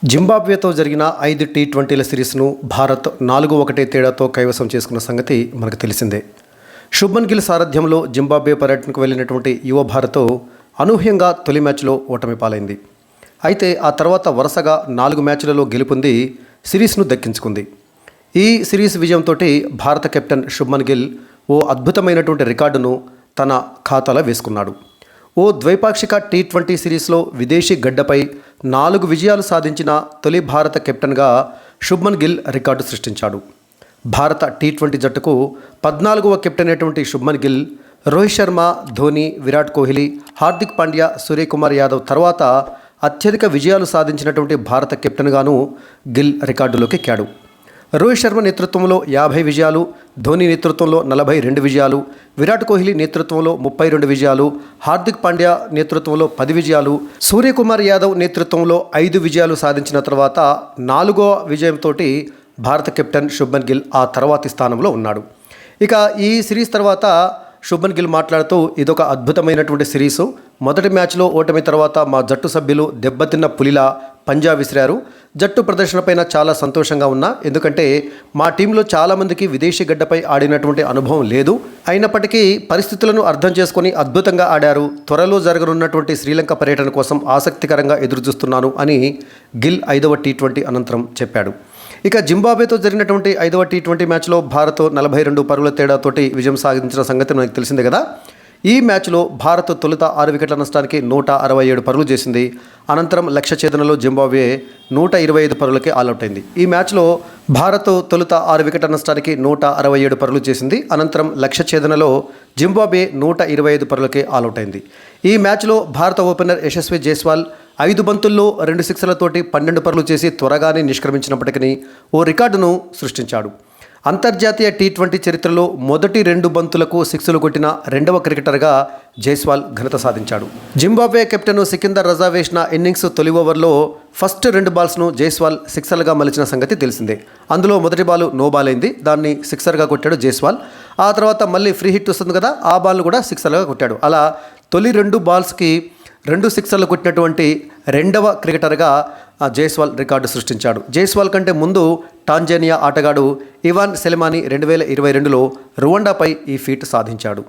జింబాబ్వేతో జరిగిన 5 టీ20ల సిరీస్ను భారత్ 4-1 తేడాతో కైవసం చేసుకున్న సంగతి మనకు తెలిసిందే. శుభ్మన్ గిల్ సారథ్యంలో జింబాబ్వే పర్యటనకు వెళ్లినటువంటి యువ భారత్ అనూహ్యంగా తొలి మ్యాచ్లో ఓటమి పాలైంది. అయితే ఆ తర్వాత వరుసగా 4 మ్యాచ్లలో గెలుపొంది సిరీస్ను దక్కించుకుంది. ఈ సిరీస్ విజయంతో భారత కెప్టెన్ శుభ్మన్ గిల్ ఓ అద్భుతమైనటువంటి రికార్డును తన ఖాతాలో వేసుకున్నాడు. ఓ ద్వైపాక్షిక టీ20 సిరీస్లో విదేశీ గడ్డపై 4 విజయాలు సాధించిన తొలి భారత కెప్టెన్గా శుభ్మన్ గిల్ రికార్డు సృష్టించాడు. భారత టీ20 జట్టుకు 14వ కెప్టెన్ అయినటువంటి శుభ్మన్ గిల్ రోహిత్ శర్మ, ధోని, విరాట్ కోహ్లీ, హార్దిక్ పాండ్యా, సూర్యకుమార్ యాదవ్ తర్వాత అత్యధిక విజయాలు సాధించినటువంటి భారత కెప్టెన్గాను గిల్ రికార్డులోకి ఎక్కాడు. రోహిత్ శర్మ నేతృత్వంలో 50 విజయాలు, ధోని నేతృత్వంలో 42 విజయాలు, విరాట్ కోహ్లీ నేతృత్వంలో 32 విజయాలు, హార్దిక్ పాండ్యా నేతృత్వంలో 10 విజయాలు, సూర్యకుమార్ యాదవ్ నేతృత్వంలో 5 విజయాలు సాధించిన తర్వాత 4వ విజయంతో భారత కెప్టెన్ శుభ్మన్ గిల్ ఆ తర్వాతి స్థానంలో ఉన్నాడు. ఇక ఈ సిరీస్ తర్వాత శుభ్మన్ గిల్ మాట్లాడుతూ ఇదొక అద్భుతమైనటువంటి సిరీసు. మొదటి మ్యాచ్లో ఓటమి తర్వాత మా జట్టు సభ్యులు దెబ్బతిన్న పులిలా పంజా విసిరారు. జట్టు ప్రదర్శనపైన చాలా సంతోషంగా ఉన్నా, ఎందుకంటే మా టీంలో చాలామందికి విదేశీ గడ్డపై ఆడినటువంటి అనుభవం లేదు. అయినప్పటికీ పరిస్థితులను అర్థం చేసుకొని అద్భుతంగా ఆడారు. త్వరలో జరగనున్నటువంటి శ్రీలంక పర్యటన కోసం ఆసక్తికరంగా ఎదురుచూస్తున్నాను అని గిల్ 5వ టీ20 అనంతరం చెప్పాడు. ఇక జింబాబ్వేతో జరిగినటువంటి 5వ టీ20 మ్యాచ్లో భారత్ 42 పరుగుల తేడాతోటి విజయం సాధించిన సంగతి మనకు తెలిసిందే కదా. ఈ మ్యాచ్లో భారత్ తొలుత 6 వికెట్ల నష్టానికి 167 పరుగులు చేసింది. అనంతరం లక్ష్య ఛేదనలో జింబాబ్వే 125 పరుగులకే ఆల్అవుట్ అయింది. ఈ మ్యాచ్లో భారత్ తొలుత 6 వికెట్ల నష్టానికి 167 పరుగులు చేసింది. అనంతరం లక్ష్య ఛేదనలో జింబాబ్వే 125 పరుగులకే ఆల్అవుట్ అయింది. ఈ మ్యాచ్లో భారత ఓపెనర్ యశస్వి జైస్వాల్ 5 బంతుల్లో 2 సిక్సర్లతోటి 12 పరుగులు చేసి త్వరగానే నిష్క్రమించినప్పటికీ ఓ రికార్డును సృష్టించాడు. అంతర్జాతీయ టీ20 చరిత్రలో మొదటి 2 బంతులకు సిక్సులు కొట్టిన 2వ క్రికెటర్గా జైస్వాల్ ఘనత సాధించాడు. జింబాబ్వే కెప్టెన్ సికిందర్ రజా వేసిన ఇన్నింగ్స్ తొలి ఓవర్లో ఫస్ట్ 2 బాల్స్ను జైస్వాల్ సిక్సర్లుగా మలిచిన సంగతి తెలిసిందే. అందులో మొదటి బాల్ నో బాల్ అయింది, దాన్ని సిక్సర్గా కొట్టాడు జైస్వాల్. ఆ తర్వాత మళ్ళీ ఫ్రీ హిట్ వస్తుంది కదా, ఆ బాల్ను కూడా సిక్సర్గా కొట్టాడు. అలా తొలి 2 బాల్స్కి 2 సిక్సర్లు కొట్టినటువంటి 2వ క్రికెటర్గా జైస్వాల్ రికార్డు సృష్టించాడు. జైస్వాల్ కంటే ముందు టాంజానియా ఆటగాడు ఇవాన్ సెలిమానీ 2022లో రువాండాపై ఈ ఫీట్ సాధించాడు.